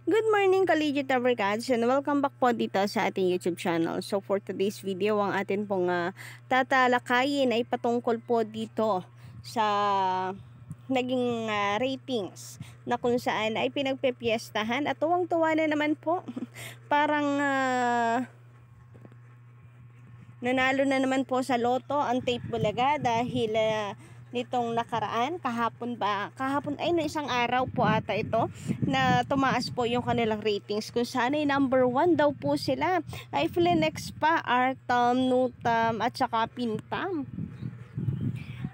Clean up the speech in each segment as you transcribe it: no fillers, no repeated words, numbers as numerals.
Good morning, Collegiate Abricads, and welcome back po dito sa ating YouTube channel. So for today's video, ang atin pong tatalakayin ay patungkol po dito sa naging ratings na kung saan ay pinagpepiestahan at tuwang-tuwa na naman po. Parang nanalo na naman po sa loto ang Tape Bulaga dahil nitong nakaraan, kahapon ay no isang araw po ata ito na tumaas po yung kanilang ratings kung saan ay number 1 daw po sila ay Flenex pa, Artam, Nutam at saka Pintam.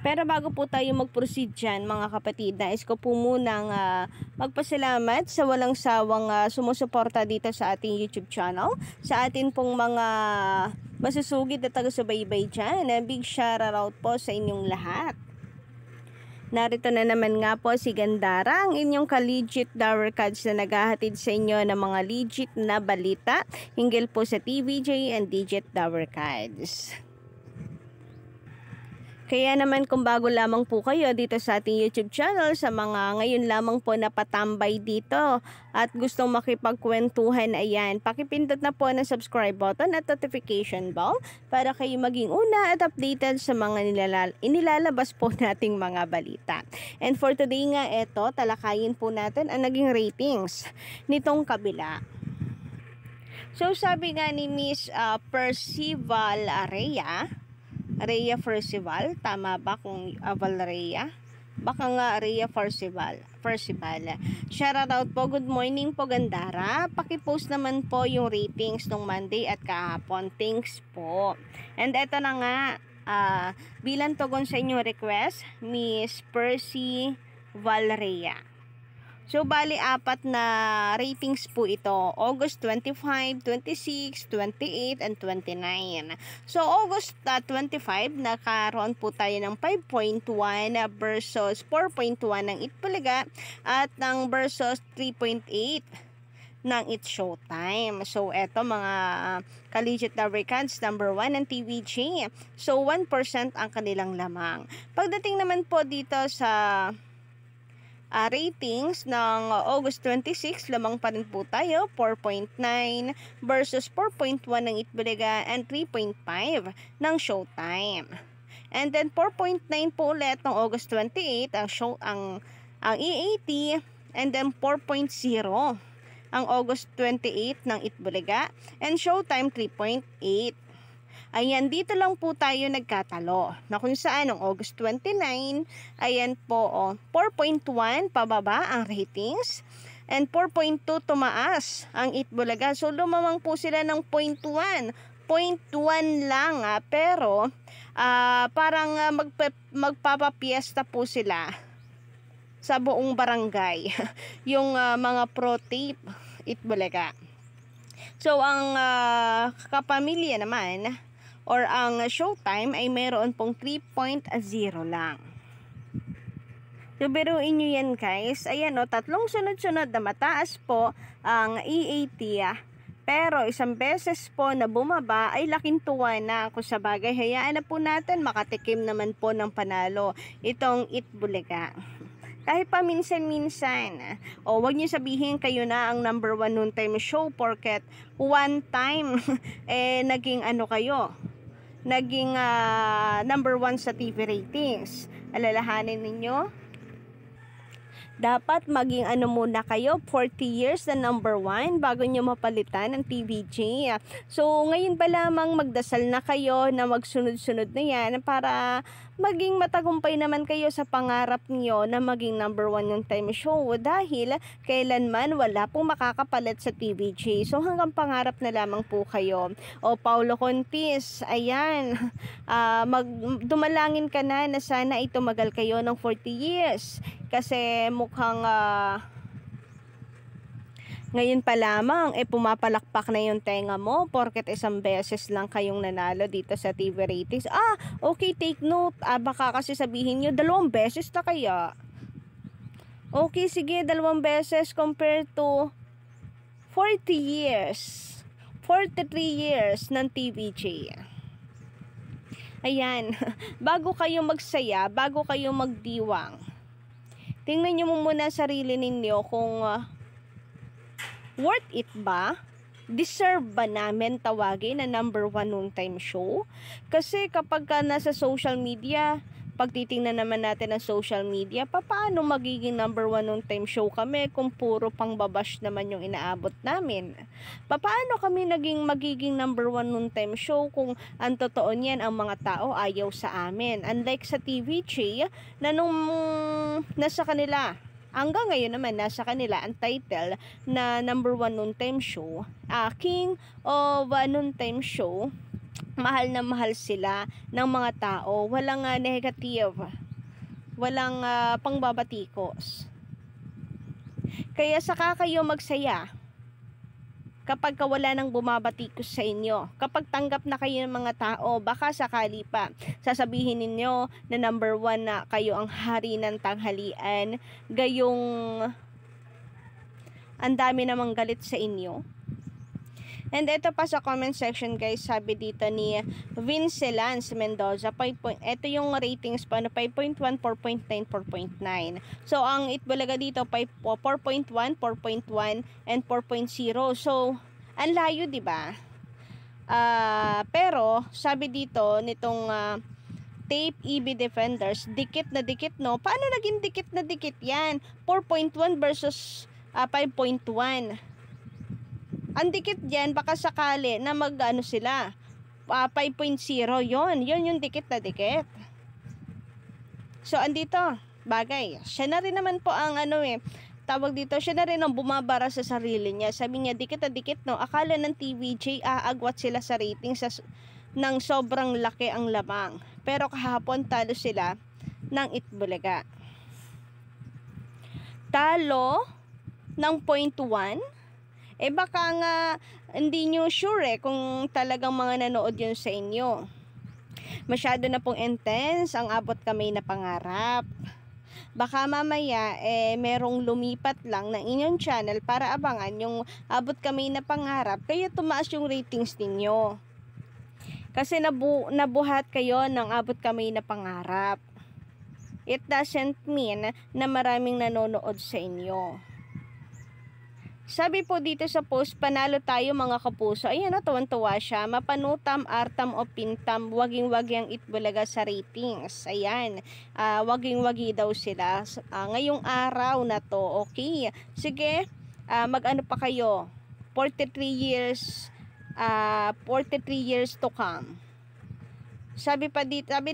Pero bago po tayo mag-proceed dyan mga kapatid, nais ko po munang magpasalamat sa walang sawang sumusuporta dito sa ating YouTube channel, sa atin pong mga masusugid na taga-subaybay dyan. Big shout out po sa inyong lahat. Narito na naman nga po si Gandara, ang inyong ka-legit Dower Cards na naghahatid sa inyo ng mga legit na balita hinggil po sa TVJ and Digit Dower Cards. Kaya naman kung bago lamang po kayo dito sa ating YouTube channel, sa mga ngayon lamang po napatambay dito at gustong makipagkwentuhan, ayan, pakipindot na po ng subscribe button at notification bell para kayo maging una at updated sa mga inilalabas po nating mga balita. And for today nga, eto, talakayin po natin ang naging ratings nitong kabila. So sabi nga ni Miss Percival Rhea Percival, tama ba kung Valrhea? Baka nga Rhea Percival. Shout out po, good morning po Gandara. Paki-post naman po yung ratings nung Monday at kahapon. Thanks po. And eto na nga, bilang tugon sa inyong request, Miss Percy Valrhea. So, bali, 4 na ratings po ito. August 25, 26, 28, and 29. So, August 25, nakaroon po tayo ng 5.1 versus 4.1 ng Itbulaga at ng versus 3.8 ng It's Showtime. So, eto mga Collegiate Dower Cards, number 1 ng TVJ. So, 1% ang kanilang lamang. Pagdating naman po dito sa ratings ng August 26, lamang pa rin po tayo, 4.9 versus 4.1 ng Itbulaga and 3.5 ng Showtime. And then 4.9 po ulit ng August 28 ang EAT, and then 4.0 ang August 28 ng Itbulaga and Showtime 3.8. Ayan, dito lang po tayo nagkatalo. Na kung saan, noong August 29, ayan po, 4.1 pababa ang ratings. And 4.2 tumaas ang Itbulaga. So, lumamang po sila ng 0.1. 0.1 lang, pero parang magpapapiesta po sila sa buong barangay. Yung mga pro-tape Itbulaga. So, ang kapamilya naman, or ang Showtime ay mayroon pong 3.0 lang. So, biruin nyo yan guys. Ayan o, tatlong sunod-sunod na mataas po ang EAT. Pero isang beses po na bumaba ay laking tuwa na. Kung sa bagay, hayaan na po natin makatikim naman po ng panalo itong Itbulaga. Kahit pa minsan-minsan. O, wag niyo sabihin kayo na ang number 1 noon time show porket one time naging kayo. Naging number 1 sa TV ratings. Alalahanin ninyo, dapat maging muna kayo, 40 years na number 1 bago nyo mapalitan ng TVJ. So, ngayon pa lamang magdasal na kayo na magsunod-sunod na yan para maging matagumpay naman kayo sa pangarap niyo na maging number 1 ng time show dahil kailanman wala pong makakapalit sa TVJ. So, hanggang pangarap na lamang po kayo. O, Paulo Contis, ayan, dumalangin ka na sana ito magal kayo ng 40 years. Kasi mukhang ngayon pa lamang pumapalakpak na yung tenga mo porket isang beses lang kayong nanalo dito sa TV ratings. Okay, take note. Baka kasi sabihin nyo, 2 beses na kaya. Okay, sige, 2 beses compared to 40 years. 43 years ng TVJ. Ayan, bago kayo magsaya, bago kayo magdiwang, tingnan nyo muna sarili ninyo kung Worth it ba? Deserve ba namin tawagin na number 1 noon time show? Kasi kapag ka nasa social media, pag titingnan naman natin ang social media, paano magiging number 1 noon time show kami kung puro pangbabash naman yung inaabot namin? Paano kami magiging number 1 noon time show kung ang totoo niyan ang mga tao ayaw sa amin? Unlike sa TVJ na nung nasa kanila, hanggang ngayon naman, nasa kanila ang title na number 1 noon time show, King of Noon Time Show. Mahal na mahal sila ng mga tao. Walang negative. Walang pangbabatikos. Kaya saka kayo magsaya kapag wala nang bumabatikos sa inyo. Kapag tanggap na kayo ng mga tao, baka sakali pa sasabihin ninyo na number 1 na kayo ang hari ng tanghalian, gayong ang dami namang galit sa inyo. And ito pa sa comment section guys, sabi dito ni Vince Lance Mendoza, ito yung ratings pa, 5.1, 4.9, 4.9. So ang Itbulaga dito 4.1, 4.1 and 4.0. So ang layo, 'di ba? Pero sabi dito nitong Tape EB Defenders, dikit na dikit, no? Paano naging dikit na dikit yan? 4.1 versus 5.1. Ang dikit dyan, baka sakali na sila, 5.0, yun yung dikit na dikit. So, andito, bagay, siya na rin naman po ang tawag dito, siya na rin ang bumabara sa sarili niya. Sabi niya, dikit na dikit, no? Akala ng TVJ, aagwat sila sa rating ng sobrang laki ang lamang. Pero kahapon, talo sila ng Itbulaga. Talo ng 0.1, baka nga hindi nyo sure kung talagang mga nanood yun sa inyo. Masyado na pong intense ang Abot Kamay na Pangarap. Baka mamaya merong lumipat lang ng inyong channel para abangan yung Abot Kamay na Pangarap, kaya tumaas yung ratings ninyo. Kasi nabuhat kayo ng Abot Kamay na Pangarap. It doesn't mean na maraming nanonood sa inyo. Sabi po dito sa post, panalo tayo mga kapuso. Ayan, tuwan-tuwa siya. Mapanutam, artam o pintam, waging-wagi ang Itbulaga sa ratings. Ayan, waging-wagi daw sila. Ngayong araw na to, okay? Sige, mag-ano pa kayo? 43 years to come. Sabi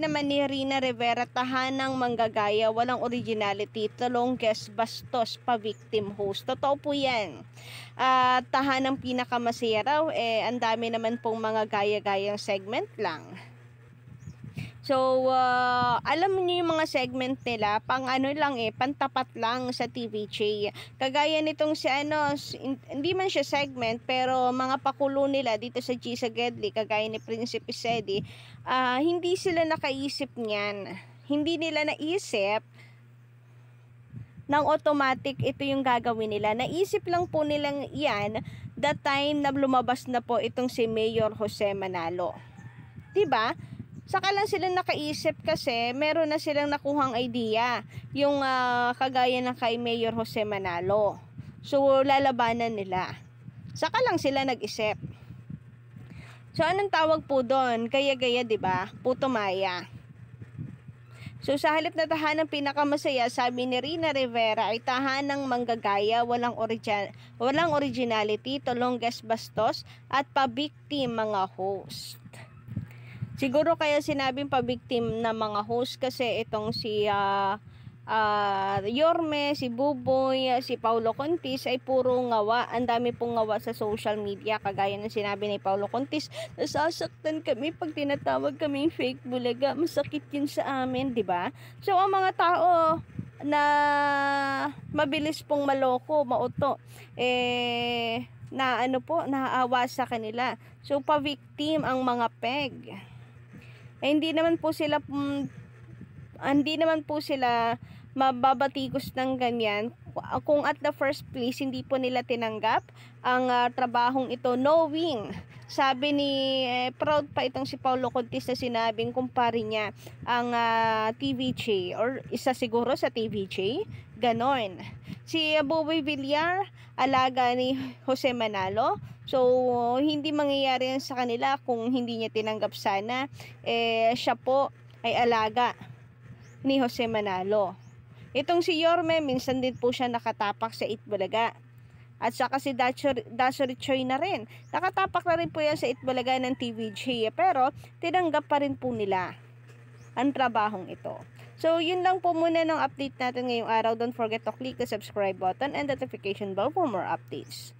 naman ni Rina Rivera, tahanang manggagaya, walang originality, longest bastos pa victim host. Totoo po yan. Tahanang pinakamasaya raw, ang dami naman pong mga gaya-gayang segment lang. So, alam niyo yung mga segment nila, pantapat lang sa TVJ. Kagaya nitong hindi man siya segment, pero mga pakulo nila dito sa Gisa Gedli, kagaya ni Prinsipe Sedi, hindi sila nakaisip niyan. Hindi nila naisip ng automatic ito yung gagawin nila. Naisip lang po nilang yan the time na lumabas na po itong si Mayor Jose Manalo. Diba? Saka lang sila nakaisip kasi meron na silang nakuhang idea, yung kagaya ng kay Mayor Jose Manalo. So, lalabanan nila. Saka lang sila nag-isip. So, anong tawag po doon? Gaya-gaya, diba? Puto maya. So, sa halip na tahanang pinakamasaya, sabi ni Rina Rivera, ay tahanang manggagaya, walang originality, longest bastos, at pa-victim mga host. Siguro kaya sinabing pa-victim na mga host kasi itong si Yorme, si Buboy, si Paulo Contis ay puro ngawa. Ang dami pong ngawa sa social media. Kagaya ng sinabi ni Paulo Contis, nasasaktan kami pag tinatawag kaming fake bulaga. Masakit yun sa amin, di ba? So, ang mga tao na mabilis pong maloko, mauto, naaawa sa kanila. So, pa-victim ang mga peg. Hindi naman po sila mababatikos ng ganyan kung at the first place hindi po nila tinanggap ang trabahong ito, knowing, sabi ni proud pa itong si Paulo Contis na sinabing kumpare niya ang TVJ or isa siguro sa TVJ, ganon. Si Boboy Villar, alaga ni Jose Manalo. So, hindi mangyayari yan sa kanila kung hindi niya tinanggap sana. Siya po ay alaga ni Jose Manalo. Itong si Yorme, minsan din po siya nakatapak sa Itbulaga. At saka si Daso Richoy na rin. Nakatapak na rin po yan sa Itbulaga ng TVJ. Pero, tinanggap pa rin po nila ang trabahong ito. So, yun lang po muna ng update natin ngayong araw. Don't forget to click the subscribe button and notification bell for more updates.